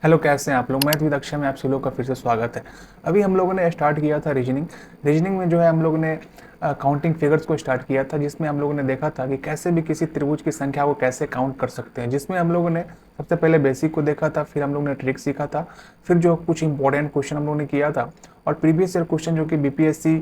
Hello, कैसे हैं आप लोग। मैं विद अक्षय में आप सभी लोग का फिर से स्वागत है। अभी हम लोगों ने स्टार्ट किया था रीजनिंग में जो है हम लोगों ने काउंटिंग फिगर्स को स्टार्ट किया था, जिसमें हम लोगों ने देखा था कि कैसे भी किसी त्रिभुज की संख्या को कैसे काउंट कर सकते हैं। जिसमें हम लोगों ने सबसे पहले बेसिक को देखा था, फिर हम लोगों ने ट्रिक सीखा था, फिर जो कुछ इंपॉर्टेंट क्वेश्चन हम लोगों ने किया था। और प्रीवियस ईयर क्वेश्चन जो कि बीपीएससी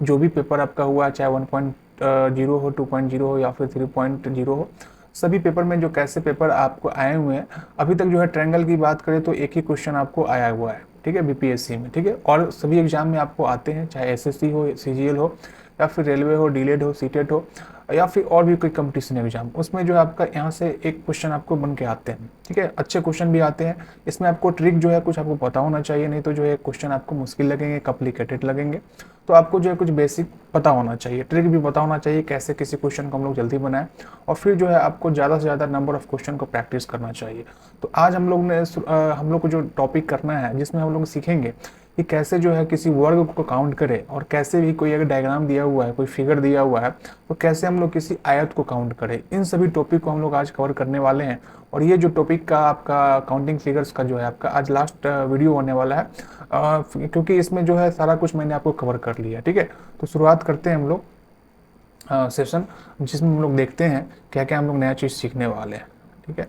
जो भी पेपर आपका हुआ, चाहे 1.0 हो, 2.0 हो या फिर 3.0 हो, सभी पेपर में जो कैसे पेपर आपको आए हुए हैं। अभी तक जो है ट्रायंगल की बात करें तो एक ही क्वेश्चन आपको आया हुआ है, ठीक है, बीपीएससी में, ठीक है। और सभी एग्जाम में आपको आते हैं, चाहे एसएससी हो, सीजीएल हो, या फिर रेलवे हो, डीलेड हो, सीटेट हो, या फिर और भी कोई कंपटीशन एग्जाम, उसमें जो है आपका यहाँ से एक क्वेश्चन आपको बन के आते हैं, ठीक है। अच्छे क्वेश्चन भी आते हैं। इसमें आपको ट्रिक जो है कुछ आपको पता होना चाहिए, नहीं तो जो है क्वेश्चन आपको मुश्किल लगेंगे, कॉम्प्लिकेटेड लगेंगे। तो आपको जो है कुछ बेसिक पता होना चाहिए, ट्रिक भी पता होना चाहिए, कैसे किसी क्वेश्चन को हम लोग जल्दी बनाएं। और फिर जो है आपको ज़्यादा से ज़्यादा नंबर ऑफ क्वेश्चन को प्रैक्टिस करना चाहिए। तो आज हम लोग को जो टॉपिक करना है, जिसमें हम लोग सीखेंगे कि कैसे जो है किसी वर्ग को काउंट करें, और कैसे भी कोई अगर डायग्राम दिया हुआ है, कोई फिगर दिया हुआ है, तो कैसे हम लोग किसी आयत को काउंट करें। इन सभी टॉपिक को हम लोग आज कवर करने वाले हैं। और ये जो टॉपिक का आपका काउंटिंग फिगर्स का जो है आपका आज लास्ट वीडियो होने वाला है, क्योंकि इसमें जो है सारा कुछ मैंने आपको कवर कर लिया, ठीक है। तो शुरुआत करते हैं हम लोग सेशन, जिसमें हम लोग देखते हैं क्या क्या हम लोग नया चीज़ सीखने वाले हैं, ठीक है।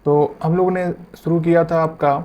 तो हम लोगों ने शुरू किया था आपका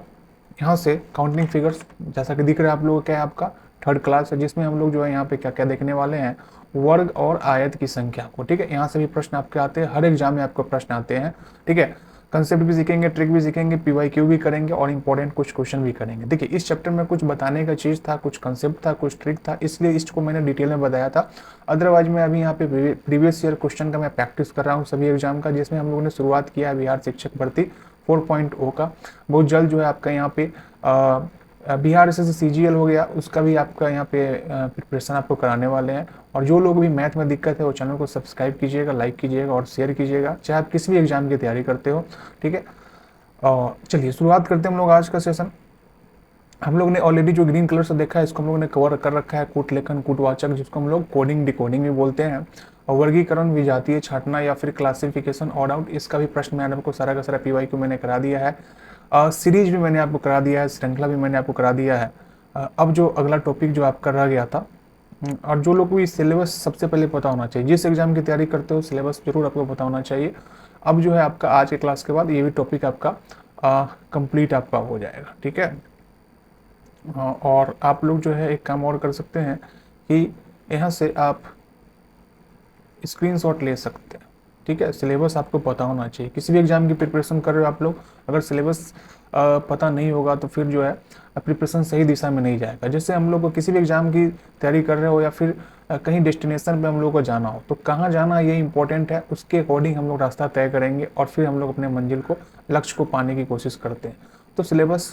यहाँ से काउंटिंग फिगर्स, जैसा कि दिख रहा है आप लोगों को, क्या है आपका थर्ड क्लास है, जिसमें हम लोग जो है यहाँ पे क्या क्या देखने वाले हैं, वर्ग और आयत की संख्या को, ठीक है। यहाँ से भी प्रश्न आपके आते हैं, हर एग्जाम में आपको प्रश्न आते हैं, ठीक है। कंसेप्ट भी सीखेंगे, ट्रिक भी सीखेंगे, पीवाईक्यू भी करेंगे, और इंपॉर्टेंट कुछ क्वेश्चन भी करेंगे। देखिए, इस चैप्टर में कुछ बताने का चीज़ था, कुछ कंसेप्ट था, कुछ ट्रिक था, इसलिए इसको मैंने डिटेल में बताया था। अदरवाइज मैं अभी यहाँ पे प्रीवियस ईयर क्वेश्चन का मैं प्रैक्टिस कर रहा हूँ सभी एग्जाम का, जिसमें हम लोगों ने शुरुआत किया है बिहार शिक्षक भर्ती 4.0 का। बहुत जल्द जो है आपका यहाँ पे बिहार से सीजीएल हो गया, उसका भी आपका यहाँ पे प्रिपरेशन आपको कराने वाले हैं। और जो लोग भी मैथ में दिक्कत है वो चैनल को सब्सक्राइब कीजिएगा, लाइक कीजिएगा और शेयर कीजिएगा, चाहे आप किसी भी एग्जाम की तैयारी करते हो, ठीक है। और चलिए शुरुआत करते हैं हम लोग आज का सेशन। हम लोग ने ऑलरेडी जो ग्रीन कलर से देखा है, इसको हम लोगों ने कवर कर रखा है, कूट लेखन कूटवाचक, जिसको हम लोग कोडिंग डिकोडिंग भी बोलते हैं। और वर्गीकरण, विजातीय छांटना या फिर क्लासिफिकेशन, ऑड आउट, इसका भी प्रश्न मैंने आपको सारा का सारा पीवाईक्यू मैंने करा दिया है। सीरीज भी मैंने आपको करा दिया है, श्रृंखला भी मैंने आपको करा दिया है। अब जो अगला टॉपिक जो आपका रह गया था, और जो लोग भी सिलेबस सबसे पहले पता होना चाहिए, जिस एग्जाम की तैयारी करते हो सिलेबस जरूर आपको पता होना चाहिए। अब जो है आपका आज के क्लास के बाद ये भी टॉपिक आपका कंप्लीट आपका हो जाएगा, ठीक है। और आप लोग जो है एक काम और कर सकते हैं कि यहाँ से आप स्क्रीनशॉट ले सकते हैं, ठीक है। सिलेबस आपको पता होना चाहिए, किसी भी एग्जाम की प्रिपरेशन कर रहे हो आप लोग, अगर सिलेबस पता नहीं होगा तो फिर जो है प्रिपरेशन सही दिशा में नहीं जाएगा। जैसे हम लोग को किसी भी एग्जाम की तैयारी कर रहे हो, या फिर कहीं डेस्टिनेशन पे हम लोग को जाना हो, तो कहाँ जाना ये इंपॉर्टेंट है, उसके अकॉर्डिंग हम लोग रास्ता तय करेंगे, और फिर हम लोग अपने मंजिल को, लक्ष्य को पाने की कोशिश करते हैं। तो सिलेबस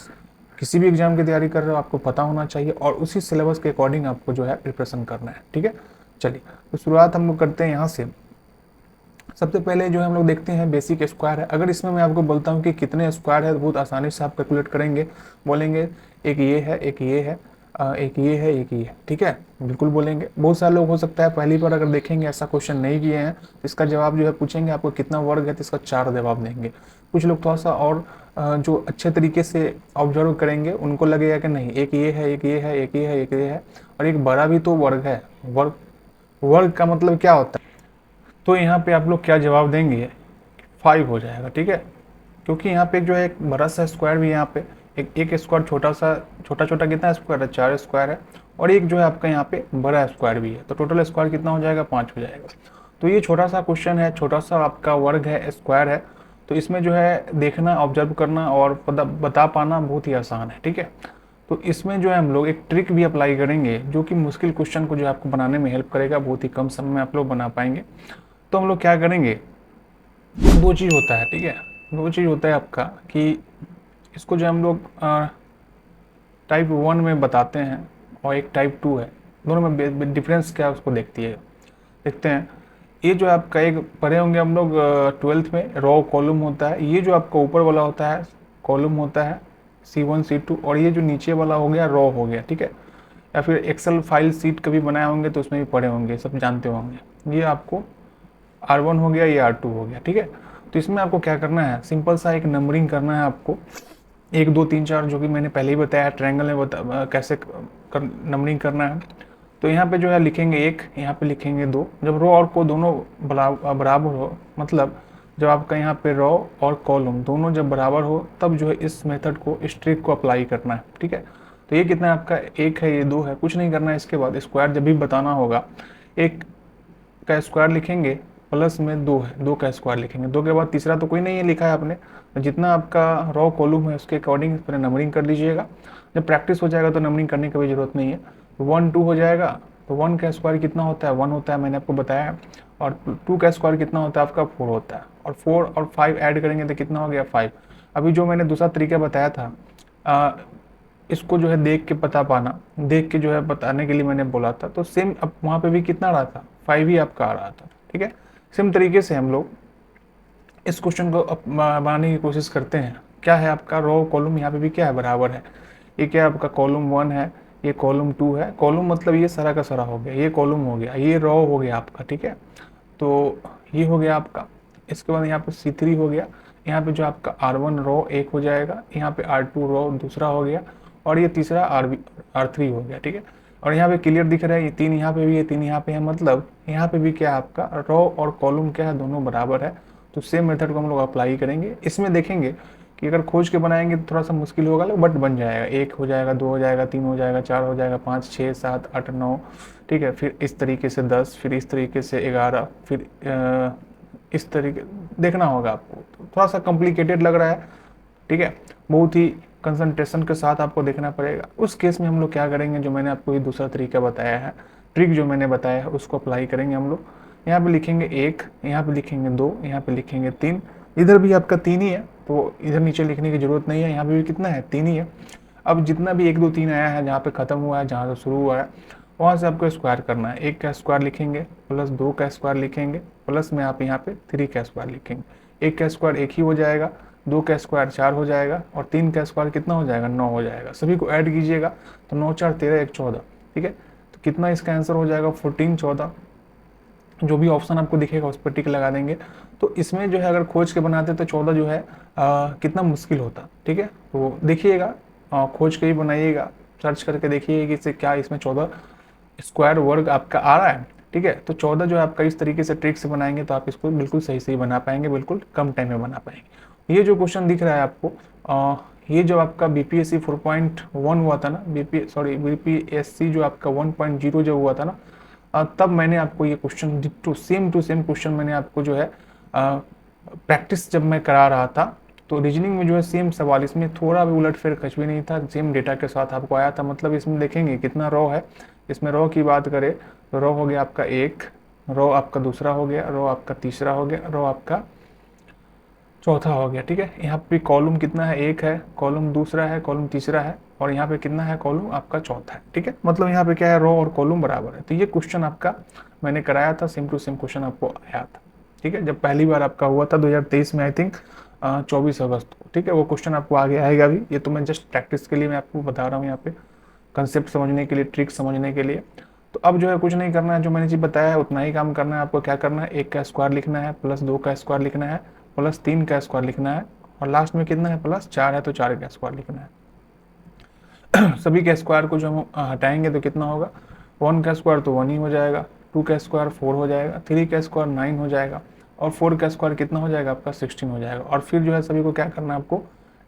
किसी भी एग्जाम की तैयारी कर रहे हो आपको पता होना चाहिए, और उसी सिलेबस के अकॉर्डिंग आपको जो है प्रिपरेशन करना है, ठीक है। चलिए, तो शुरुआत हम लोग करते हैं यहाँ से। सबसे पहले जो है हम लोग देखते हैं बेसिक स्क्वायर है। अगर इसमें मैं आपको बोलता हूँ कि कितने स्क्वायर है, तो बहुत आसानी से आप कैलकुलेट करेंगे, बोलेंगे एक ये है, एक ये है, एक ये है, एक ये है, ठीक है, बिल्कुल बोलेंगे। बहुत सारे लोग हो सकता है पहली बार अगर देखेंगे, ऐसा क्वेश्चन नहीं किए हैं, तो इसका जवाब जो है पूछेंगे आपको कितना वर्ग है, तो इसका 4 जवाब देंगे। कुछ लोग थोड़ा सा और जो अच्छे तरीके से ऑब्जर्व करेंगे, उनको लगेगा कि नहीं, एक ये है, एक ये है, एक ये है, एक ये है, और एक बड़ा भी तो वर्ग है। वर्ग, वर्ग का मतलब क्या होता है, तो यहाँ पे आप लोग क्या जवाब देंगे, 5 हो जाएगा, ठीक है। क्योंकि यहाँ पे जो है एक बड़ा सा स्क्वायर भी है, यहाँ पे एक स्क्वायर छोटा सा, छोटा छोटा कितना स्क्वायर है, 4 स्क्वायर है, और एक जो है आपका यहाँ पे बड़ा स्क्वायर भी है, तो टोटल स्क्वायर कितना हो जाएगा, 5 हो जाएगा। तो ये छोटा सा क्वेश्चन है, छोटा सा आपका वर्ग है, स्क्वायर है, तो इसमें जो है देखना, ऑब्जर्व करना और बता पाना बहुत ही आसान है, ठीक है। तो इसमें जो है हम लोग एक ट्रिक भी अप्लाई करेंगे, जो कि मुश्किल क्वेश्चन को जो आपको बनाने में हेल्प करेगा, बहुत ही कम समय में आप लोग बना पाएंगे। तो हम लोग क्या करेंगे, दो चीज़ होता है, ठीक है, दो चीज़ होता है आपका कि इसको जो हम लोग टाइप 1 में बताते हैं, और एक टाइप 2 है, दोनों में डिफरेंस क्या है उसको देखते हैं। ये जो आपका एक पढ़े होंगे हम लोग 12th में, रो कॉलम होता है, ये जो आपका ऊपर वाला होता है कॉलम होता है C1 C2, और ये जो नीचे वाला हो गया रो हो गया, ठीक है। या फिर एक्सेल फाइल सीट कभी बनाए होंगे तो उसमें भी पढ़े होंगे, सब जानते होंगे। ये आपको R1 हो गया, ये R2 हो गया, ठीक है। तो इसमें आपको क्या करना है, सिंपल सा एक नंबरिंग करना है आपको, 1 2 3 4 जो कि मैंने पहले ही बताया, ट्रायंगल में कैसे नंबरिंग करना है। तो यहाँ पे जो है लिखेंगे 1, यहाँ पे लिखेंगे 2। जब रो और को दोनों बराबर हो, मतलब जब आपका यहाँ पे रो और कॉलम दोनों जब बराबर हो, तब जो है इस मेथड को, इस ट्रिक को अप्लाई करना है। ठीक है, तो ये कितना है आपका, 1 है, ये 2 है, कुछ नहीं करना है। इसके बाद स्क्वायर जब भी बताना होगा, 1 का स्क्वायर लिखेंगे, प्लस में 2 है, 2 का स्क्वायर लिखेंगे। 2 के बाद तीसरा तो कोई नहीं है लिखा है आपने, तो जितना आपका रो कॉलम है उसके अकॉर्डिंग पहले नंबरिंग कर लीजिएगा। जब प्रैक्टिस हो जाएगा तो नंबरिंग करने की भी जरूरत नहीं है। तो 1 2 हो जाएगा, तो 1 का स्क्वायर कितना होता है, 1 होता है, मैंने आपको बताया है। और 2 का स्क्वायर कितना होता है आपका, 4 होता है। और 4 और 5 ऐड करेंगे तो कितना हो गया, 5। अभी जो मैंने दूसरा तरीका बताया था, इसको जो है देख के पता पाना, देख के जो है बताने के लिए मैंने बोला था, तो सेम अब वहाँ पे भी कितना रहा था, 5 ही आपका आ रहा था। ठीक है, सेम तरीके से हम लोग इस क्वेश्चन को बनाने की कोशिश करते हैं। क्या है आपका, रो कॉलम यहाँ पे भी क्या है, बराबर है। ये क्या है आपका, कॉलम 1 है, ये कॉलम 2 है। कॉलम मतलब ये सारा का सारा हो गया, ये कॉलम हो गया, ये रो हो गया आपका। ठीक है, तो ये हो गया आपका। इसके बाद यहाँ पे C3 हो गया, यहाँ पे जो आपका R1 रो 1 हो जाएगा, यहाँ पे R2 रो दूसरा हो गया, और ये तीसरा R3 हो गया। ठीक है, और यहाँ पे क्लियर दिख रहा है, ये 3 यहाँ पे भी है, 3 यहाँ पे है, मतलब यहाँ पे भी क्या है आपका, रो और कॉलम क्या है, दोनों बराबर है। तो सेम मेथड को हम लोग अप्लाई करेंगे। इसमें देखेंगे कि अगर खोज के बनाएंगे तो थोड़ा सा मुश्किल होगा, बट बन जाएगा। 1 हो जाएगा, 2 हो जाएगा, 3 हो जाएगा, 4 हो जाएगा, 5 6 7 8 9। ठीक है, फिर इस तरीके से 10, फिर इस तरीके से 11, फिर इस तरीके देखना होगा आपको। तो थोड़ा सा कॉम्प्लिकेटेड लग रहा है। ठीक है, बहुत ही कंसंट्रेशन के साथ आपको देखना पड़ेगा। उस केस में हम लोग क्या करेंगे, जो मैंने आपको ये दूसरा तरीका बताया है, ट्रिक जो मैंने बताया है, उसको अप्लाई करेंगे हम लोग। यहाँ पे लिखेंगे 1, यहाँ पे लिखेंगे 2, यहाँ पे लिखेंगे 3। इधर भी आपका 3 ही है, तो इधर नीचे लिखने की जरूरत नहीं है। यहाँ पे भी कितना है, 3 ही है। अब जितना भी 1 2 3 आया है, जहाँ पे खत्म हुआ है, जहाँ से शुरू हुआ है, वहाँ से आपको स्क्वायर करना है। 1 का स्क्वायर लिखेंगे, प्लस 2 का स्क्वायर लिखेंगे, प्लस में आप यहाँ पे 3 का स्क्वायर लिखेंगे। 1 का स्क्वायर 1 ही हो जाएगा, 2 का स्क्वायर 4 हो जाएगा, और 3 का स्क्वायर कितना हो जाएगा, 9 हो जाएगा। सभी को ऐड कीजिएगा तो 9 4 13 1 14। ठीक है, तो कितना इसका आंसर हो जाएगा, 14 14। जो भी ऑप्शन आपको दिखेगा उस पर टिक लगा देंगे। तो इसमें जो है अगर खोज के बनाते तो 14 जो है कितना मुश्किल होता। ठीक है, तो देखिएगा, खोज के ही बनाइएगा, सर्च करके देखिए कि इससे क्या इसमें 14 स्क्वायर वर्ग आपका आ रहा है। ठीक है, तो 14 जो है आपका इस तरीके से ट्रिक से बनाएंगे तो आप इसको बिल्कुल सही सही बना पाएंगे, बिल्कुल कम टाइम में बना पाएंगे। ये जो क्वेश्चन दिख रहा है आपको, ये जो आपका BPSC 4.1 हुआ था ना, BPSC जो आपका 1.0 जो हुआ था ना, तब मैंने आपको ये question ditto same to same question मैंने आपको जो है प्रैक्टिस जब मैं करा रहा था, तो रीजनिंग में जो है सेम सवाल, इसमें थोड़ा भी उलटफेर कुछ भी नहीं था, सेम डेटा के साथ आपको आया था। मतलब इसमें देखेंगे कितना रो है। इसमें रो की बात करें तो रो हो गया आपका 1, रो आपका दूसरा हो गया, रो आपका तीसरा हो गया, रो आपका चौथा हो गया। ठीक है, यहाँ पे कॉलम कितना है, 1 है, कॉलम दूसरा है, कॉलम तीसरा है, और यहाँ पे कितना है, कॉलम आपका चौथा है। ठीक है, मतलब यहाँ पे क्या है, रो और कॉलम बराबर है। तो ये क्वेश्चन आपका मैंने कराया था, सेम टू सेम क्वेश्चन आपको आया था। ठीक है, जब पहली बार आपका हुआ था 2023 में, आई थिंक 24 अगस्त को। ठीक है, वो क्वेश्चन आपको आगे आएगा भी। ये तो मैं जस्ट प्रैक्टिस के लिए मैं आपको बता रहा हूँ, यहाँ पे कंसेप्ट समझने के लिए, ट्रिक समझने के लिए। तो अब जो है कुछ नहीं करना है, जो मैंने चीज़ बताया है उतना ही काम करना है। आपको क्या करना है, 1 का स्क्वायर लिखना है, प्लस 2 का स्क्वायर लिखना है, प्लस 3 का स्क्वायर लिखना है, और लास्ट में कितना है, प्लस 4 है तो 4 का स्क्वायर लिखना है। सभी के स्क्वायर को जो हम हटाएंगे तो कितना होगा, 1 का स्क्वायर तो 1 ही हो जाएगा, 2 का स्क्वायर 4 हो जाएगा, 3 का स्क्वायर 9 हो जाएगा, और 4 का स्क्वायर कितना हो जाएगा आपका 16 हो जाएगा। और फिर जो है सभी को क्या करना है, आपको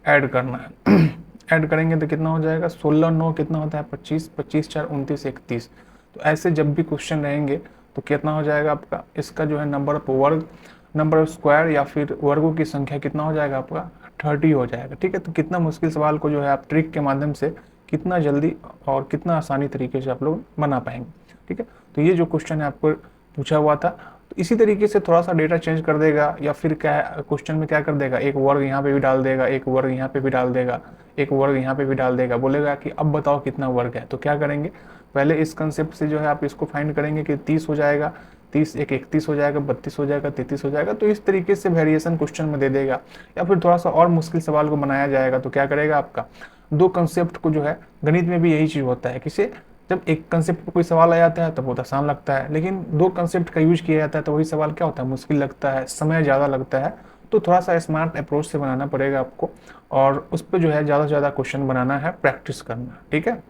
ऐड करना है। ऐड करेंगे तो कितना हो जाएगा, 16 9 कितना होता है 25, 25 4 29 31। तो ऐसे जब भी क्वेश्चन रहेंगे तो कितना हो जाएगा आपका, इसका जो है नंबर ऑफ वर्ग, नंबर ऑफ स्क्वायर या फिर वर्गों की संख्या कितना हो जाएगा आपका 30 हो जाएगा। ठीक है, तो कितना मुश्किल सवाल को जो है आप ट्रिक के माध्यम से कितना जल्दी और कितना आसानी तरीके से आप लोग बना पाएंगे। ठीक है, तो ये जो क्वेश्चन है आपको पूछा हुआ था, तो इसी तरीके से थोड़ा सा डेटा चेंज कर देगा, या फिर क्या क्वेश्चन में क्या कर देगा, एक वर्ग यहाँ पे भी डाल देगा, एक वर्ग यहाँ पे भी डाल देगा, एक वर्ग यहाँ पे भी डाल देगा, बोलेगा कि अब बताओ कितना वर्ग है। तो क्या करेंगे, पहले इस कंसेप्ट से जो है आप इसको फाइंड करेंगे कि 30 हो जाएगा, 30 एक 31 हो जाएगा, 32 हो जाएगा, 33 हो जाएगा। तो इस तरीके से वेरिएशन क्वेश्चन में दे देगा। या फिर थोड़ा सा और मुश्किल सवाल को बनाया जाएगा तो क्या करेगा, आपका दो कंसेप्ट को जो है, गणित में भी यही चीज़ होता है, किसे जब एक कंसेप्ट पर कोई सवाल आ जाता है तो बहुत आसान लगता है, लेकिन दो कंसेप्ट का यूज किया जाता है तो वही सवाल क्या होता है, मुश्किल लगता है, समय ज़्यादा लगता है। तो थोड़ा सा स्मार्ट अप्रोच से बनाना पड़ेगा आपको, और उस पर जो है ज़्यादा से ज़्यादा क्वेश्चन बनाना है, प्रैक्टिस करना, ठीक है।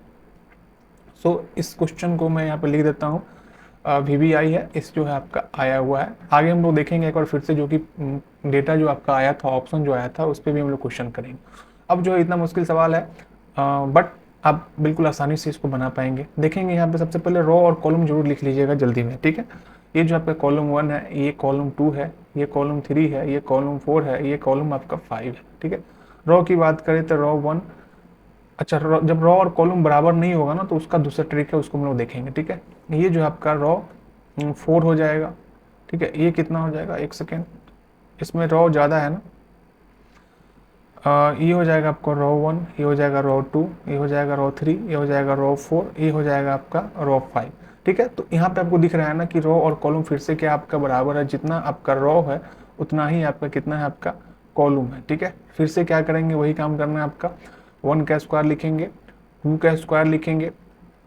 सो इस क्वेश्चन को मैं यहाँ पर लिख देता हूँ, VBI है, इस जो है आपका आया हुआ है। आगे हम लोग देखेंगे एक बार फिर से जो कि डेटा जो आपका आया था, ऑप्शन जो आया था, उस पर भी हम लोग क्वेश्चन करेंगे। अब जो है इतना मुश्किल सवाल है, बट आप बिल्कुल आसानी से इसको बना पाएंगे। देखेंगे यहाँ पे सबसे पहले रो और कॉलम जरूर लिख लीजिएगा जल्दी में, ठीक है। ये जो आपका कॉलम 1 है, ये कॉलम 2 है, ये कॉलम 3 है, ये कॉलम 4 है, ये कॉलम आपका 5 है, ठीक है। रो की बात करें तो रो 1, अच्छा जब रो और कॉलम बराबर नहीं होगा ना, तो उसका दूसरा ट्रिक है, उसको हम लोग देखेंगे, ठीक है। ये जो आपका रो 4 हो जाएगा, ठीक है। ये कितना हो जाएगा, एक सेकेंड, इसमें रो ज़्यादा है ना, ये हो जाएगा आपका रो 1, ये हो जाएगा रो 2, ये हो जाएगा रो 3, ये हो जाएगा रो 4, ये हो जाएगा आपका रो 5, ठीक है। तो यहाँ पे आपको दिख रहा है ना कि रो और कॉलम फिर से क्या आपका बराबर है, जितना आपका रो है उतना ही आपका कितना है, आपका कॉलम है, ठीक है। फिर से क्या करेंगे, वही काम करना है आपका, 1 का स्क्वायर लिखेंगे, 2 का स्क्वायर लिखेंगे,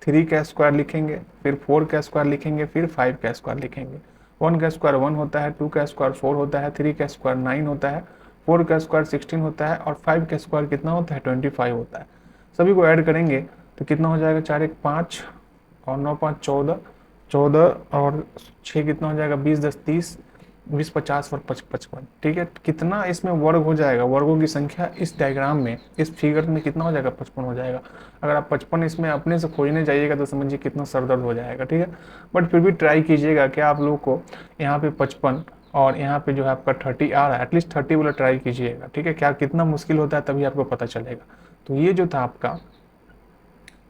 3 का स्क्वायर लिखेंगे, फिर 4 का स्क्वायर लिखेंगे, फिर 5 का स्क्वायर लिखेंगे। 1 का स्क्वायर 1 होता है, 2 का स्क्वायर 4 होता है, 3 का स्क्वायर 9 होता है, 4 का स्क्वायर 16 होता है, और 5 का स्क्वायर कितना होता है, 25 होता है। सभी को ऐड करेंगे तो कितना हो जाएगा, 4 1 5 और 9 5 14, 14 और 6 कितना हो जाएगा, 20 10 30, 20 50 और 55, ठीक है। कितना इसमें वर्ग हो जाएगा, वर्गों की संख्या इस डायग्राम में, इस फिगर में कितना हो जाएगा, 55 हो जाएगा। अगर आप 55 इसमें अपने से खोजने जाइएगा तो समझिए कितना सरदर्द हो जाएगा, ठीक है। बट फिर भी ट्राई कीजिएगा कि आप लोग को यहाँ पे 55 और यहाँ पे जो है आपका 30 आ रहा है, एटलीस्ट 30 वाला ट्राई कीजिएगा, ठीक है। क्या कितना मुश्किल होता है तभी आपको पता चलेगा। तो ये जो था आपका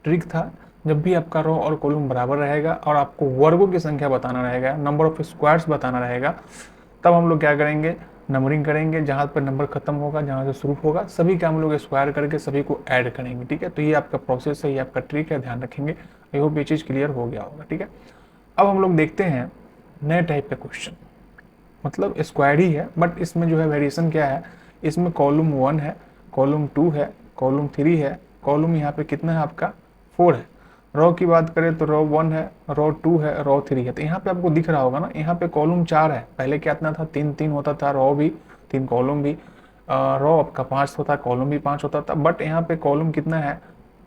ट्रिक था, जब भी आपका रो और कॉलम बराबर रहेगा और आपको वर्गों की संख्या बताना रहेगा, नंबर ऑफ स्क्वायर्स बताना रहेगा, तब हम लोग क्या करेंगे, नंबरिंग करेंगे, जहाँ पर नंबर खत्म होगा, जहाँ से शुरू होगा, सभी का हम लोग स्क्वायर करके सभी को ऐड करेंगे, ठीक है। तो ये आपका प्रोसेस है, ये आपका ट्रिक है, ध्यान रखेंगे। आई होप ये चीज़ क्लियर हो गया होगा, ठीक है। अब हम लोग देखते हैं नए टाइप के क्वेश्चन, मतलब स्क्वायर ही है, बट इसमें जो है वेरिएशन क्या है, इसमें कॉलम 1 है, कॉलम 2 है, कॉलम 3 है, कॉलम यहाँ पे कितना है आपका 4 है। रो की बात करें तो रो 1 है, रो 2 है, रो 3 है। तो यहाँ पे आपको दिख रहा होगा ना, यहाँ पे कॉलम 4 है, पहले क्या इतना था, 3 3 होता था, रो भी 3, कॉलम भी, रो आपका 5 होता, कॉलम भी 5 होता था, बट यहाँ पे कॉलम कितना है,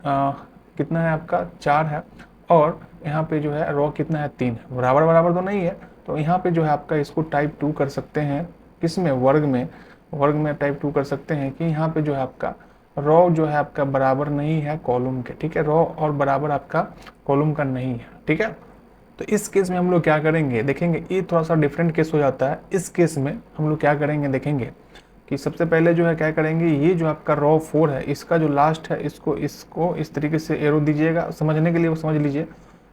कितना है आपका 4 है, और यहाँ पे जो है रो कितना है, 3 है, बराबर बराबर तो नहीं है। तो यहाँ पे जो है आपका इसको टाइप 2 कर सकते हैं, किसमें, वर्ग में, वर्ग में टाइप 2 कर सकते हैं कि यहाँ पे जो है आपका रो जो है आपका बराबर नहीं है कॉलम के, ठीक है। रो और बराबर आपका कॉलम का नहीं है, ठीक है। तो इस केस में हम लोग क्या करेंगे, देखेंगे, ये थोड़ा सा डिफरेंट केस हो जाता है। इस केस में हम लोग क्या करेंगे, देखेंगे कि सबसे पहले जो है क्या करेंगे, ये जो आपका रो 4 है, इसका जो लास्ट है, इसको इसको इस तरीके से एरो दीजिएगा, समझने के लिए वो समझ लीजिए,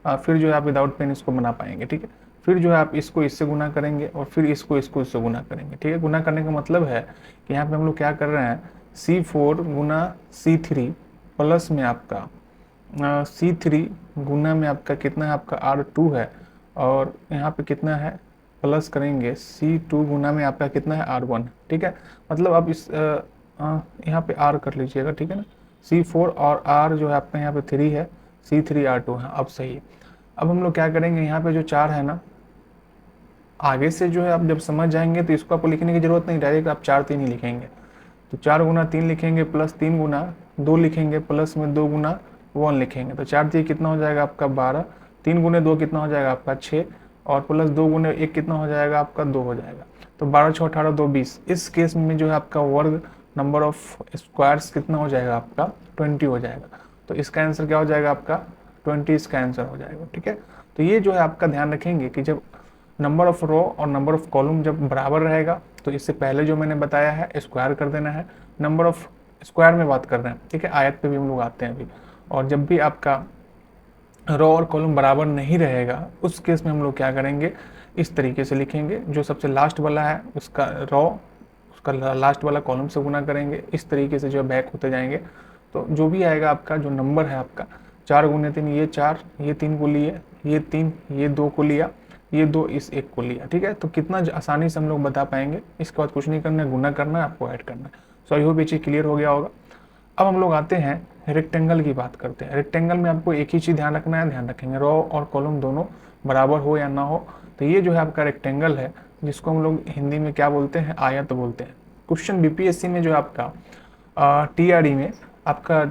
फिर जो है आप विदाउट पेन इसको बना पाएंगे, ठीक है। फिर जो है आप इसको इससे गुना करेंगे, और फिर इसको इसको इससे गुना करेंगे, ठीक है। गुना करने का मतलब है कि यहाँ पे हम लोग क्या कर रहे हैं, C4 गुना C3 प्लस में आपका C3 गुना में आपका कितना है, आपका R2 है, और यहाँ पे कितना है, प्लस करेंगे C2 गुना में आपका कितना है, R1, ठीक है। मतलब अब इस यहाँ पे R कर लीजिएगा, ठीक है ना। C4 और R जो है आपका यहाँ पे 3 है, C3 R2 है, अब सही है। अब हम लोग क्या करेंगे, यहाँ पे जो 4 है ना, आगे से जो है आप जब समझ जाएंगे तो इसको आपको लिखने की जरूरत नहीं, डायरेक्ट आप 4 3 ही लिखेंगे। तो 4 गुना 3 लिखेंगे, प्लस 3 गुना 2 लिखेंगे, प्लस में 2 गुना 1 लिखेंगे। तो 4 3 कितना हो जाएगा आपका 12, 3 गुने 2 कितना हो जाएगा आपका 6, और प्लस 2 गुने 1 कितना हो जाएगा आपका 2 हो जाएगा। तो 12 6 18 2 20। इस केस में जो है आपका वर्ग नंबर ऑफ स्क्वायर्स कितना हो जाएगा आपका 20 हो जाएगा। तो इसका आंसर क्या हो जाएगा आपका 20, इसका आंसर हो जाएगा, ठीक है। तो ये जो है आपका ध्यान रखेंगे कि जब नंबर ऑफ रो और नंबर ऑफ कॉलम जब बराबर रहेगा, तो इससे पहले जो मैंने बताया है स्क्वायर कर देना है। नंबर ऑफ स्क्वायर में बात कर रहे हैं, ठीक है, आयत पे भी हम लोग आते हैं अभी। और जब भी आपका रो और कॉलम बराबर नहीं रहेगा, उस केस में हम लोग क्या करेंगे, इस तरीके से लिखेंगे, जो सबसे लास्ट वाला है उसका रो, उसका लास्ट वाला कॉलम से गुना करेंगे, इस तरीके से जो बैक होते जाएंगे। तो जो भी आएगा आपका जो नंबर है आपका 4 गुने 3, ये 4, ये 3 को लिए, ये 3, ये 2 को लिया, ये 2 इस 1 को लिया, ठीक है। तो कितना आसानी से हम लोग बता पाएंगे। इसके बाद कुछ नहीं करना है, गुना करना है, आपको ऐड करना है। सो आई होप ये चीज़ क्लियर हो गया होगा। अब हम लोग आते हैं रेक्टेंगल की बात करते हैं। रेक्टेंगल में आपको एक ही चीज़ ध्यान रखना है, ध्यान रखेंगे रो और कॉलम दोनों बराबर हो या ना हो। तो ये जो है आपका रेक्टेंगल है, जिसको हम लोग हिंदी में क्या बोलते हैं, आयत बोलते हैं। क्वेश्चन बीपीएससी में जो आपका टीआरई में आपका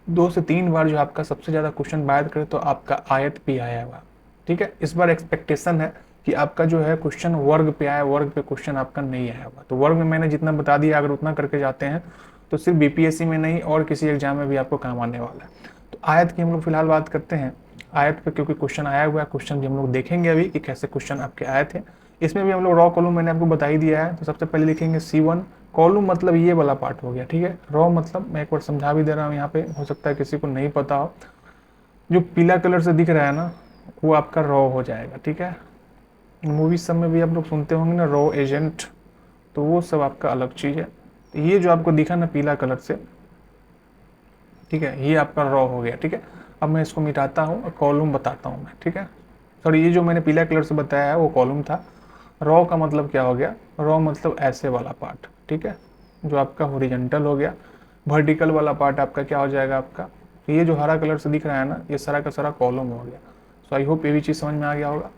2 से 3 बार जो आपका सबसे ज़्यादा क्वेश्चन बात करें तो आपका आयत पे आया हुआ। ठीक है, इस बार एक्सपेक्टेशन है कि आपका जो है क्वेश्चन वर्ग पे आया, वर्ग पे क्वेश्चन आपका नहीं आया हुआ। तो वर्ग में मैंने जितना बता दिया, अगर उतना करके जाते हैं तो सिर्फ बीपीएससी में नहीं और किसी एग्जाम में भी आपको काम आने वाला है। तो आयत की हम लोग फिलहाल बात करते हैं। आयत पे क्योंकि क्वेश्चन आया हुआ है, क्वेश्चन भी हम लोग देखेंगे अभी कि कैसे क्वेश्चन आपके आए थे। इसमें भी हम लोग रॉ कॉलम मैंने आपको बता ही दिया है। तो सबसे पहले लिखेंगे C1, कॉलम मतलब ये वाला पार्ट हो गया। ठीक है, रॉ मतलब मैं एक बार समझा भी दे रहा हूँ यहाँ पे, हो सकता है किसी को नहीं पता हो। जो पीला कलर से दिख रहा है ना, वो आपका रॉ हो जाएगा। ठीक है, मूवी सब में भी आप लोग सुनते होंगे ना रॉ एजेंट, तो वो सब आपका अलग चीज़ है। तो ये जो आपको दिखा ना पीला कलर से, ठीक है, ये आपका रॉ हो गया। ठीक है, अब मैं इसको मिटाता हूँ और कॉलम बताता हूँ मैं। ठीक है, सॉरी, ये जो मैंने पीला कलर से बताया है वो कॉलम था। रॉ का मतलब क्या हो गया, रॉ मतलब ऐसे वाला पार्ट। ठीक है, जो आपका हॉरिजॉन्टल हो गया। वर्टिकल वाला पार्ट आपका क्या हो जाएगा आपका, तो ये जो हरा कलर से दिख रहा है ना, ये सारा का सारा कॉलम हो गया। सो आई होप ये भी चीज़ समझ में आ गया होगा।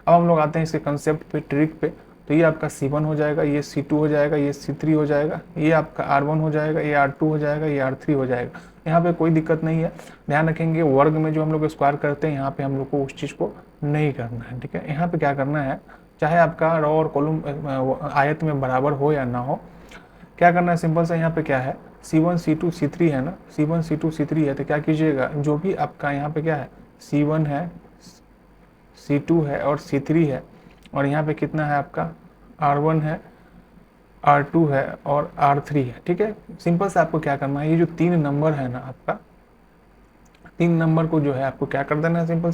अब हम लोग आते हैं इसके कंसेप्ट पे, ट्रिक पे। तो ये आपका C1 हो जाएगा, ये C2 हो जाएगा, ये C3 हो जाएगा, ये आपका R1 हो जाएगा, ये R2 हो जाएगा, ये R3 हो जाएगा। यहाँ पे कोई दिक्कत नहीं है। ध्यान रखेंगे वर्ग में जो हम लोग स्क्वायर करते हैं, यहाँ पे हम लोग को उस चीज़ को नहीं करना है। ठीक है, यहाँ पे क्या करना है, चाहे आपका रॉ और कॉलम आयत में बराबर हो या ना हो, क्या करना है सिंपल सा। यहाँ पे क्या है, C1 C2 C3 है ना, C1 C2 C3 है, तो क्या कीजिएगा, जो भी आपका यहाँ पे क्या है, C1 है, C2 है और C3 है, और यहाँ पे कितना है आपका R1 है, R2 है और R3 है। ठीक है, सिंपल से आपको क्या करना है, ये जो 3 नंबर है ना आपका, 3 नंबर को जो है आपको क्या कर देना है, सिंपल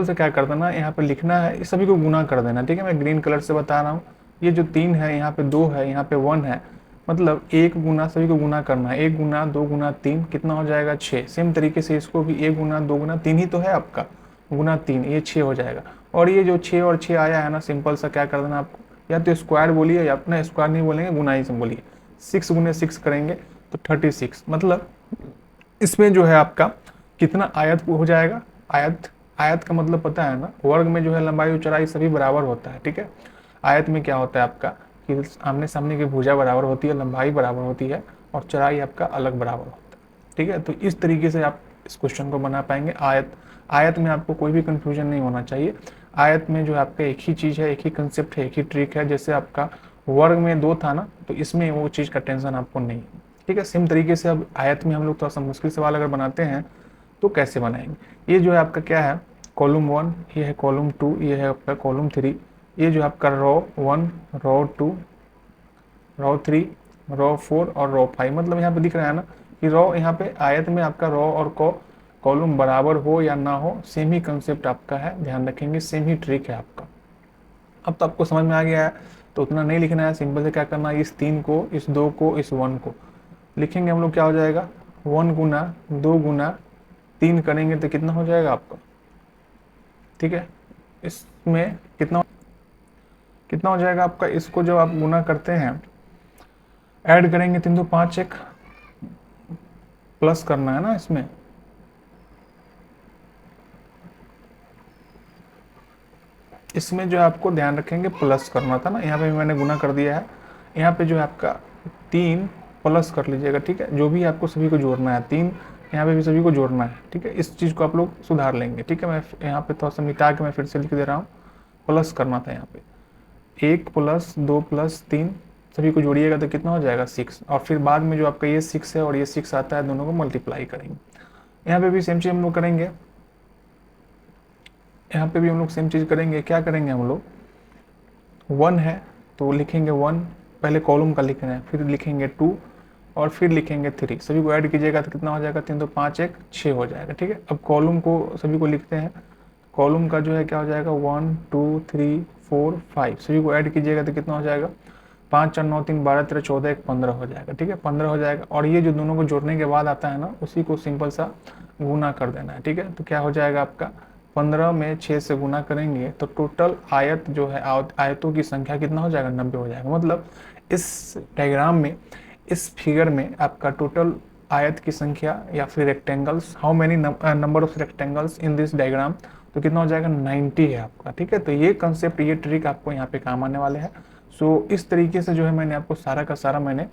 से क्या कर देना, यहाँ पे लिखना है, इस सभी को गुना कर देना। ठीक है, मैं ग्रीन कलर से बता रहा हूँ। ये जो 3 है, यहाँ पे 2 है, यहाँ पे 1 है, मतलब 1 गुना सभी को गुना करना है। 1 गुना 2 गुना 3 कितना हो जाएगा, 6। सेम तरीके से इसको भी 1 गुना 2 गुना 3 ही तो है आपका, गुना 3, ये 6 हो जाएगा। और ये जो 6 और 6 आया है ना, सिंपल सा क्या कर देना आपको, या तो स्क्वायर बोलिए या अपना स्क्वायर नहीं बोलेंगे, गुना ही से बोलिए। 6 गुने 6 करेंगे तो 36, मतलब इसमें जो है आपका कितना आयत हो जाएगा। आयत, आयत का मतलब पता है ना, वर्ग में जो है लंबाई और चौड़ाई सभी बराबर होता है। ठीक है, आयत में क्या होता है आपका कि आमने सामने की भुजा बराबर होती है, लंबाई बराबर होती है और चौड़ाई आपका अलग बराबर होता है। ठीक है, तो इस तरीके से आप इस क्वेश्चन को बना पाएंगे। आयत, आयत में आपको कोई भी कंफ्यूजन नहीं होना चाहिए। आयत में जो आपका एक ही चीज़ है, एक ही कंसेप्ट है, एक ही ट्रिक है। जैसे आपका वर्ग में 2 था ना, तो इसमें वो चीज़ का टेंशन आपको नहीं है। ठीक है, सेम तरीके से अब आयत में हम लोग थोड़ा सा मुश्किल सवाल अगर बनाते हैं तो कैसे बनाएंगे। ये जो है आपका क्या है, कॉलम 1, ये है कॉलम 2, ये है आपका कॉलम 3, ये जो आपका रॉ 1, रॉ 2, रॉ 3, रॉ 4 और रॉ 5। मतलब यहाँ पे दिख रहा है ना कि रॉ, यहाँ पे आयत में आपका रॉ और कॉलम बराबर हो या ना हो, सेम ही कंसेप्ट आपका है। ध्यान रखेंगे, सेम ही ट्रिक है आपका। अब तो आपको समझ में आ गया है, तो उतना नहीं लिखना है। सिंपल से क्या करना है, इस 3 को, इस 2 को, इस 1 को लिखेंगे हम लोग, क्या हो जाएगा, 1 गुना 2 गुना 3 करेंगे तो कितना हो जाएगा आपका। ठीक है, इसमें कितना कितना हो जाएगा आपका, इसको जब आप गुना करते हैं, ऐड करेंगे 3 2 5 1, प्लस करना है ना इसमें, इसमें जो है आपको ध्यान रखेंगे प्लस करना था ना, यहाँ पे भी मैंने गुना कर दिया है। यहाँ पे जो है आपका 3 प्लस कर लीजिएगा। ठीक है, जो भी आपको सभी को जोड़ना है, 3 यहाँ पे भी सभी को जोड़ना है। ठीक है, इस चीज़ को आप लोग सुधार लेंगे। ठीक है, मैं यहाँ पे थोड़ा सा मिटा के मैं फिर से लिख दे रहा हूँ, प्लस करना था यहाँ पे। 1 प्लस 2 प्लस 3 सभी को जोड़िएगा तो कितना हो जाएगा, 6। और फिर बाद में जो आपका ये 6 है और ये 6 आता है, दोनों को मल्टीप्लाई करेंगे। यहाँ पे भी सेम चीज़ हम लोग करेंगे, यहाँ पे भी हम लोग सेम चीज़ करेंगे। क्या करेंगे हम लोग, 1 है तो लिखेंगे 1, पहले कॉलम का लिखना है, फिर लिखेंगे 2 और फिर लिखेंगे 3। सभी को ऐड कीजिएगा तो कितना हो जाएगा, 3 2 5 1 6 हो जाएगा। ठीक है, अब कॉलम को सभी को लिखते हैं। कॉलम का जो है क्या हो जाएगा, 1 2 3 4 5, सभी को ऐड कीजिएगा तो कितना हो जाएगा, 5 4 9 3 12 13 14 1 15 हो जाएगा। ठीक है, 15 हो जाएगा। और ये जो दोनों को जोड़ने के बाद आता है ना, उसी को सिंपल सा गुना कर देना है। ठीक है, तो क्या हो जाएगा आपका, 15 में 6 से गुना करेंगे तो टोटल आयत जो है, आयतों की संख्या कितना हो जाएगा, 90 हो जाएगा। मतलब इस डायग्राम में, इस फिगर में आपका टोटल आयत की संख्या या फिर rectangles, how many number of rectangles in this diagram, तो कितना हो जाएगा 90 है आपका। ठीक है, तो ये कंसेप्ट, ये ट्रिक आपको यहाँ पे काम आने वाले हैं। सो इस तरीके से जो है मैंने आपको सारा का सारा मैंने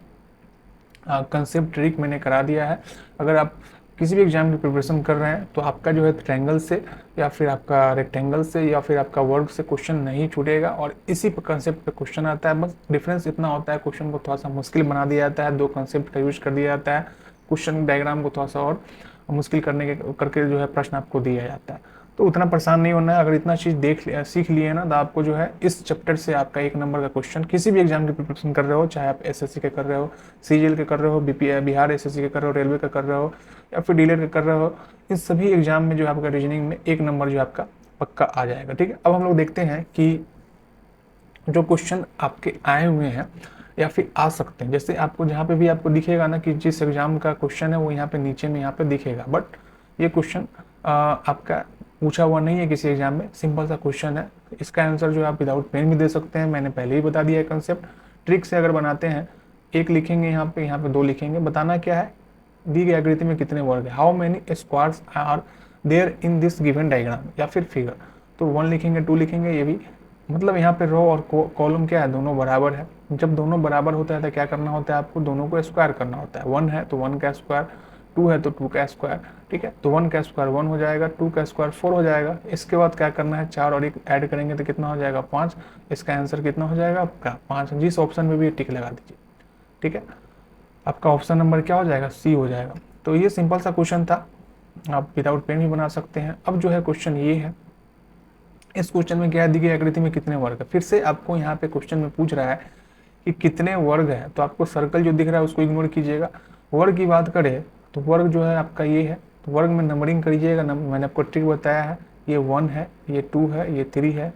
कंसेप्ट ट्रिक मैंने करा दिया है। अगर आप किसी भी एग्जाम की प्रिपरेशन कर रहे हैं तो आपका जो है ट्रायंगल से या फिर आपका रेक्टेंगल से या फिर आपका वर्ग से क्वेश्चन नहीं छूटेगा, और इसी कंसेप्ट पे क्वेश्चन आता है। बस डिफरेंस इतना होता है, क्वेश्चन को थोड़ा सा मुश्किल बना दिया जाता है, दो कंसेप्ट का यूज कर दिया जाता है, क्वेश्चन डायग्राम को थोड़ा सा और मुश्किल करके जो है प्रश्न आपको दिया जाता है। तो उतना परेशान नहीं होना है। अगर इतना चीज़ सीख लिए ना, तो आपको जो है इस चैप्टर से आपका 1 नंबर का क्वेश्चन किसी भी एग्जाम की प्रिपरेशन कर रहे हो, चाहे आप एसएससी के कर रहे हो, सीजीएल के कर रहे हो, बिहार एसएससी के कर रहे हो, रेलवे का कर रहे हो, या फिर डीएलएड का कर रहे हो, इन सभी एग्जाम में जो आपका रीजनिंग में 1 नंबर जो आपका पक्का आ जाएगा। ठीक है, अब हम लोग देखते हैं कि जो क्वेश्चन आपके आए हुए हैं या फिर आ सकते हैं, जैसे आपको जहाँ पे भी आपको दिखेगा ना कि जिस एग्जाम का क्वेश्चन है वो यहाँ पे नीचे में यहाँ पे दिखेगा, बट ये क्वेश्चन आपका पूछा हुआ नहीं है किसी एग्जाम में, सिंपल सा क्वेश्चन है। इसका आंसर जो आप विदाउट पेन भी दे सकते हैं, मैंने पहले ही बता दिया है कंसेप्ट। ट्रिक से अगर बनाते हैं, 1 लिखेंगे यहाँ पे 2 लिखेंगे, बताना क्या है, दी गई आकृति में कितने वर्ग है, how many squares are there in this given diagram या फिर फिगर। तो 1 लिखेंगे, 2 लिखेंगे, ये भी मतलब यहाँ पे रो और कॉलम क्या है, दोनों बराबर है। जब दोनों बराबर होता है तो क्या करना होता है, आपको दोनों को स्क्वायर करना होता है। 1 है तो 1 का स्क्वायर, 2 है तो 2 का स्क्वायर। ठीक है, तो 1 का स्क्वायर 1 हो जाएगा, 2 का स्क्वायर 4 हो जाएगा। इसके बाद क्या करना है, 4 और 1 ऐड करेंगे तो कितना हो जाएगा 5। इसका आंसर कितना हो जाएगा आपका 5। जिस ऑप्शन में भी टिक लगा दीजिए। ठीक है, आपका ऑप्शन नंबर क्या हो जाएगा, सी हो जाएगा। तो ये सिंपल सा क्वेश्चन था, आप विदाउट पेन भी बना सकते हैं। अब जो है क्वेश्चन ये है, इस क्वेश्चन में क्या दी गई आकृति में कितने वर्ग है। फिर से आपको यहाँ पे क्वेश्चन में पूछ रहा है कि कितने वर्ग है, तो आपको सर्कल जो दिख रहा है उसको इग्नोर कीजिएगा। वर्ग की बात करें तो वर्ग जो है आपका ये है, तो वर्ग में नंबरिंग करिएगा। मैंने आपको ट्रिक बताया है, ये 1 है, ये 2 है, ये 3 है,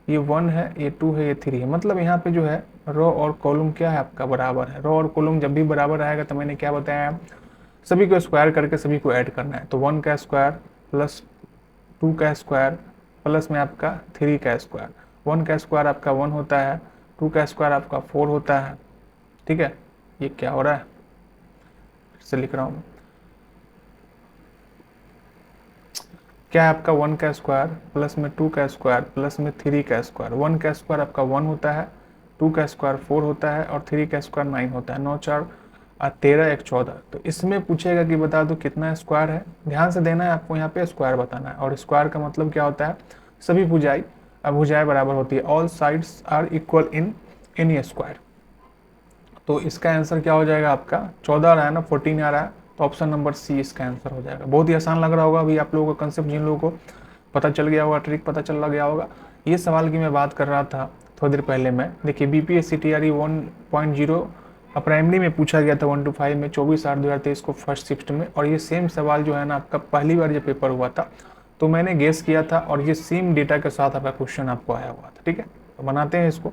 ये 1 है, ये 2 है, ये 3 है। मतलब यहाँ पे जो है रो और कॉलम क्या है आपका बराबर है। रो और कॉलम जब भी बराबर आएगा तो मैंने क्या बताया, सभी को स्क्वायर करके सभी को ऐड करना है। तो 1 का स्क्वायर प्लस 2 का स्क्वायर प्लस में आपका 3 का स्क्वायर। 1 का स्क्वायर आपका 1 होता है, 2 का स्क्वायर आपका 4 होता है। ठीक है, ये क्या हो रहा है, फिर से लिख रहा हूँ, क्या है आपका 1 का स्क्वायर प्लस में 2 का स्क्वायर प्लस में 3 का स्क्वायर। 1 का स्क्वायर आपका 1 होता है, 2 का स्क्वायर 4 होता है और 3 का स्क्वायर 9 होता है। 9 4 13 1 14। तो इसमें पूछेगा कि बता दो कितना स्क्वायर है। ध्यान से देना है आपको, यहाँ पे स्क्वायर बताना है। और स्क्वायर का मतलब क्या होता है, सभी भुजाएं बराबर होती है। All sides are equal in any square. तो इसका आंसर क्या हो जाएगा आपका 14 आ रहा है ना, 14 आ रहा है, तो ऑप्शन नंबर सी इसका आंसर हो जाएगा। बहुत ही आसान लग रहा होगा अभी आप लोगों को कंसेप्ट, जिन लोगों को पता चल गया होगा, ट्रिक पता चल गया होगा। ये सवाल की मैं बात कर रहा था थोड़ी देर पहले मैं, देखिए BPSC-TRE 1.0 प्राइमरी में पूछा गया था 1 to 5 में 24/8/2023 को फर्स्ट शिफ्ट में। और ये सेम सवाल जो है ना आपका पहली बार जब पेपर हुआ था तो मैंने गेस किया था, और ये सेम डेटा के साथ आपका क्वेश्चन आपको आया हुआ था। ठीक है, तो बनाते हैं इसको,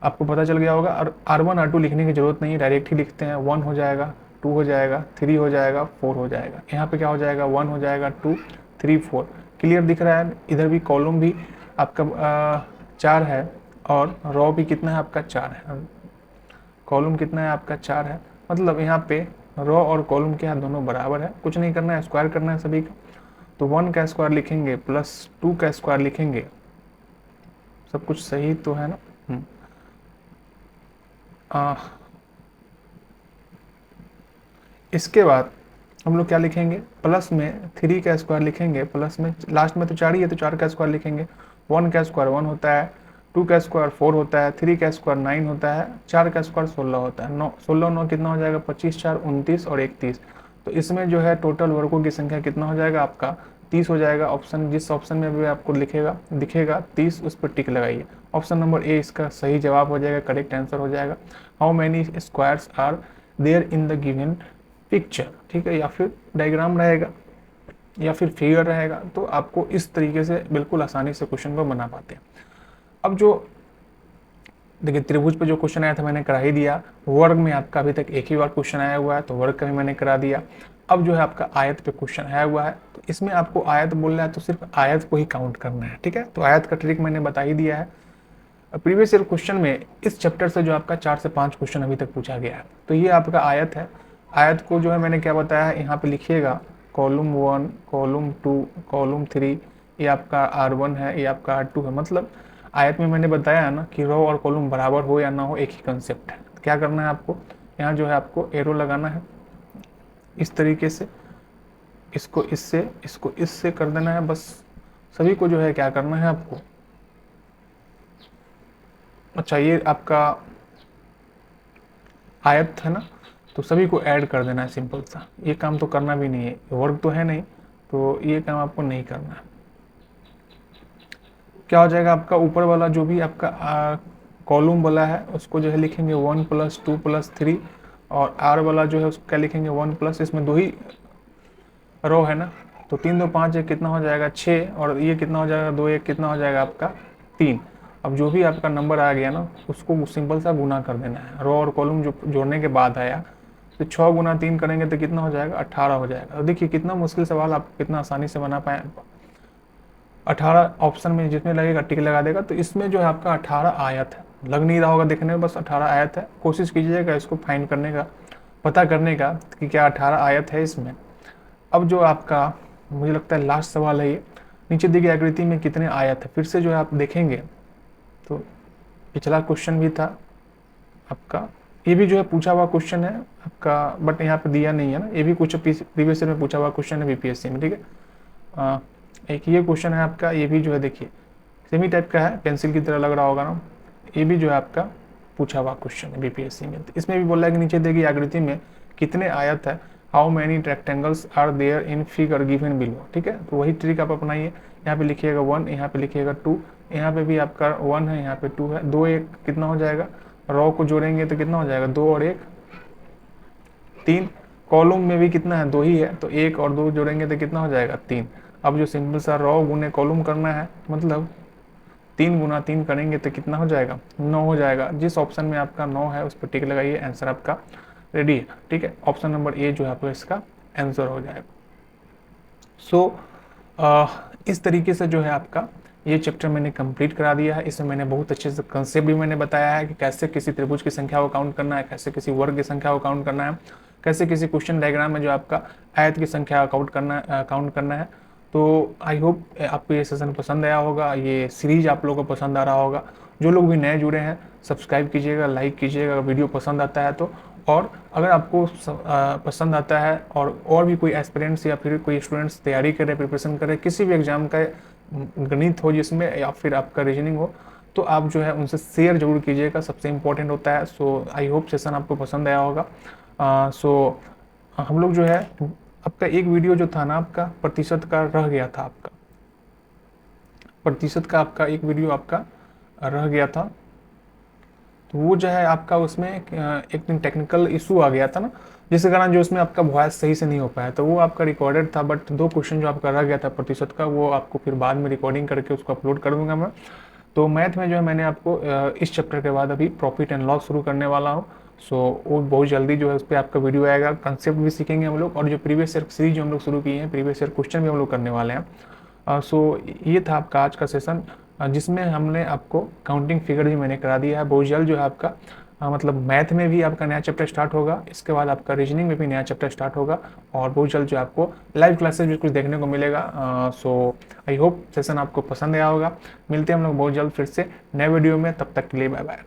आपको पता चल गया होगा। और R1 R2 लिखने की जरूरत नहीं है, डायरेक्ट ही लिखते हैं। 1 हो जाएगा, 2 हो जाएगा, 3 हो जाएगा, 4 हो जाएगा। यहाँ पे क्या हो जाएगा, 1 हो जाएगा, 2 3 4। क्लियर दिख रहा है। इधर भी कॉलम भी आपका 4 है और रो भी कितना है आपका 4 है। कॉलम कितना है आपका 4 है। मतलब यहाँ पे रो और कॉलम क्या है, दोनों बराबर है। कुछ नहीं करना है, स्क्वायर करना है सभी का। तो 1 का स्क्वायर लिखेंगे प्लस 2 का स्क्वायर लिखेंगे, सब कुछ सही तो है ना। इसके बाद हम लोग क्या लिखेंगे, प्लस में 3 का स्क्वायर लिखेंगे, प्लस में लास्ट में तो 4 ही है तो 4 का स्क्वायर लिखेंगे। 1 का स्क्वायर 1 होता है, 2 का स्क्वायर 4 होता है, 3 का स्क्वायर 9 होता है, 4 का स्क्वायर 16 होता है। 16 9 कितना हो जाएगा, 25 4 29 और 1 30। तो इसमें जो है टोटल वर्गों की संख्या कितना हो जाएगा आपका 30 हो जाएगा। ऑप्शन जिस ऑप्शन में भी आपको दिखेगा 30, उस पर टिक लगाइए। ऑप्शन नंबर ए इसका सही जवाब हो जाएगा, करेक्ट आंसर हो जाएगा। How many squares are there in the given picture. ठीक है, या फिर डायग्राम रहेगा या फिर फिगर रहेगा, तो आपको इस तरीके से बिल्कुल आसानी से क्वेश्चन को बना पाते हैं। अब जो देखिए त्रिभुज पे जो क्वेश्चन आया था मैंने करा ही दिया। वर्ग में आपका अभी तक एक ही बार क्वेश्चन आया हुआ है, तो वर्ग का भी मैंने करा दिया। अब जो है आपका आयत पे क्वेश्चन आया हुआ है, तो इसमें आपको आयत बोल रहा है तो सिर्फ आयत को ही काउंट करना है। ठीक है, तो आयत का ट्रिक मैंने बता ही दिया है। प्रीवियस ईयर क्वेश्चन में इस चैप्टर से जो आपका 4 से 5 क्वेश्चन अभी तक पूछा गया है, तो ये आपका आयत है। आयत को जो है मैंने क्या बताया है, यहाँ पे लिखिएगा कॉलम 1 कॉलम 2 कॉलम 3 ये आपका R1 है, ये आपका R2 है। मतलब आयत में मैंने बताया है ना कि रो और कॉलम बराबर हो या ना हो, एक ही कंसेप्ट है। क्या करना है आपको, यहाँ जो है आपको एरो लगाना है इस तरीके से, इसको इससे कर देना है। बस सभी को जो है क्या करना है आपको, अच्छा ये आपका आयत है ना, तो सभी को ऐड कर देना है, सिंपल सा। ये काम तो करना भी नहीं है, वर्क तो है नहीं, तो ये काम आपको नहीं करना है। क्या हो जाएगा आपका, ऊपर वाला जो भी आपका कॉलम वाला है उसको जो है लिखेंगे 1 + 2 + 3, और आर वाला जो है उसको क्या लिखेंगे 1 प्लस, इसमें 2 ही रो है ना, तो 3 2 5 1 कितना हो जाएगा 6, और ये कितना हो जाएगा 2 1 कितना हो जाएगा आपका 3। अब जो भी आपका नंबर आ गया ना उसको सिंपल सा गुना कर देना है, रो और कॉलम जो जोड़ने के बाद आया, तो 6 × 3 करेंगे तो कितना हो जाएगा 18 हो जाएगा। तो देखिए कितना मुश्किल सवाल आप कितना आसानी से बना पाए। 18 ऑप्शन में जिसमें लगेगा टिक लगा देगा। तो इसमें जो है आपका 18 आयत है, लग नहीं रहा होगा देखने में, बस 18 आयत है। कोशिश कीजिएगा इसको फाइंड करने का, पता करने का कि क्या 18 आयत है इसमें। अब जो आपका मुझे लगता है लास्ट सवाल है ये, नीचे दी गई आकृति में कितने आयत है। फिर से जो है आप देखेंगे तो पिछला क्वेश्चन भी था आपका, ये भी जो है पूछा हुआ क्वेश्चन है आपका, बट यहाँ पे दिया नहीं है ना, ये भी कुछ प्रीवियस ईयर में पूछा हुआ क्वेश्चन है बीपीएससी में, ठीक है। एक ये क्वेश्चन है आपका, ये भी जो है देखिए सेमी टाइप का है, पेंसिल की तरह लग रहा होगा ना, ये भी जो है आपका पूछा हुआ क्वेश्चन है बीपीएससी में। तो इसमें भी बोला है कि नीचे दी गई आकृति में कितने आयत है, how many rectangles are there in figure given below, ठीक है। तो वही ट्रिक आप अपनाइए, यहाँ पे लिखिएगा 1, यहाँ पे लिखिएगा 2, यहाँ पे भी आपका 1 है, यहाँ पे 2 है, 2 1 कितना हो जाएगा, रो को जोड़ेंगे तो कितना हो जाएगा 2 और 1 3, कॉलम में भी कितना है 2 ही है, तो 1 और 2 जोड़ेंगे तो कितना हो जाएगा 3। अब जो सिंपल सा रो गुने कॉलम करना है, मतलब 3 × 3 करेंगे तो कितना हो जाएगा 9 हो जाएगा। जिस ऑप्शन में आपका 9 है उस पर टिक लगाइए, आंसर आपका रेडी है, ठीक है। ऑप्शन नंबर ए जो है आपका इसका आंसर हो जाएगा। सो इस तरीके से जो है आपका ये चैप्टर मैंने कंप्लीट करा दिया है। इसमें मैंने बहुत अच्छे से कंसेप्ट भी मैंने बताया है कि कैसे किसी त्रिभुज की संख्या को काउंट करना है, कैसे किसी वर्ग की संख्या को काउंट करना है, कैसे किसी क्वेश्चन डायग्राम में जो आपका आयत की संख्या काउंट करना है। तो आई होप आपको ये सेशन पसंद आया होगा, ये सीरीज आप लोगों को पसंद आ रहा होगा। जो लोग भी नए जुड़े हैं सब्सक्राइब कीजिएगा, लाइक कीजिएगा अगर वीडियो पसंद आता है तो। और अगर आपको पसंद आता है और भी कोई एस्पिरेंट्स या फिर कोई स्टूडेंट्स तैयारी कर रहे, प्रिपरेशन कर रहे किसी भी एग्जाम का, गणित हो जिसमें या फिर आपका रीजनिंग हो, तो आप जो है उनसे शेयर जरूर कीजिएगा, सबसे इम्पोर्टेंट होता है। सो आई होप सेशन आपको पसंद आया होगा। सो हम लोग जो है आपका एक वीडियो जो था ना आपका प्रतिशत का रह गया था, आपका प्रतिशत का आपका एक वीडियो आपका रह गया था, तो वो जो है आपका उसमें एक दिन टेक्निकल इशू आ गया था ना, जिसके कारण जो उसमें आपका वॉइस सही से नहीं हो पाया, तो वो आपका रिकॉर्डेड था। बट 2 क्वेश्चन जो आपका रह गया था प्रतिशत का, वो आपको फिर बाद में रिकॉर्डिंग करके उसको अपलोड कर दूंगा मैं। तो मैथ में जो है मैंने आपको इस चैप्टर के बाद अभी प्रॉफिट एंड लॉस शुरू करने वाला हूँ। सो वो बहुत जल्दी जो है उस पर आपका वीडियो आएगा, कंसेप्ट भी सीखेंगे हम लोग, और जो प्रीवियस ईयर सीरीज जो हम लोग शुरू किए हैं, प्रीवियस ईयर क्वेश्चन भी हम लोग करने वाले हैं। सो ये था आपका आज का सेशन, जिसमें हमने आपको काउंटिंग फिगर भी मैंने करा दिया है। बहुत जल्द जो है आपका मतलब मैथ में भी आपका नया चैप्टर स्टार्ट होगा, इसके बाद आपका रीजनिंग में भी नया चैप्टर स्टार्ट होगा, और बहुत जल्द जो आपको लाइव क्लासेस भी कुछ देखने को मिलेगा। सो आई होप सेशन आपको पसंद आया होगा। मिलते हैं हम लोग बहुत जल्द फिर से नए वीडियो में, तब तक के लिए बाय बाय।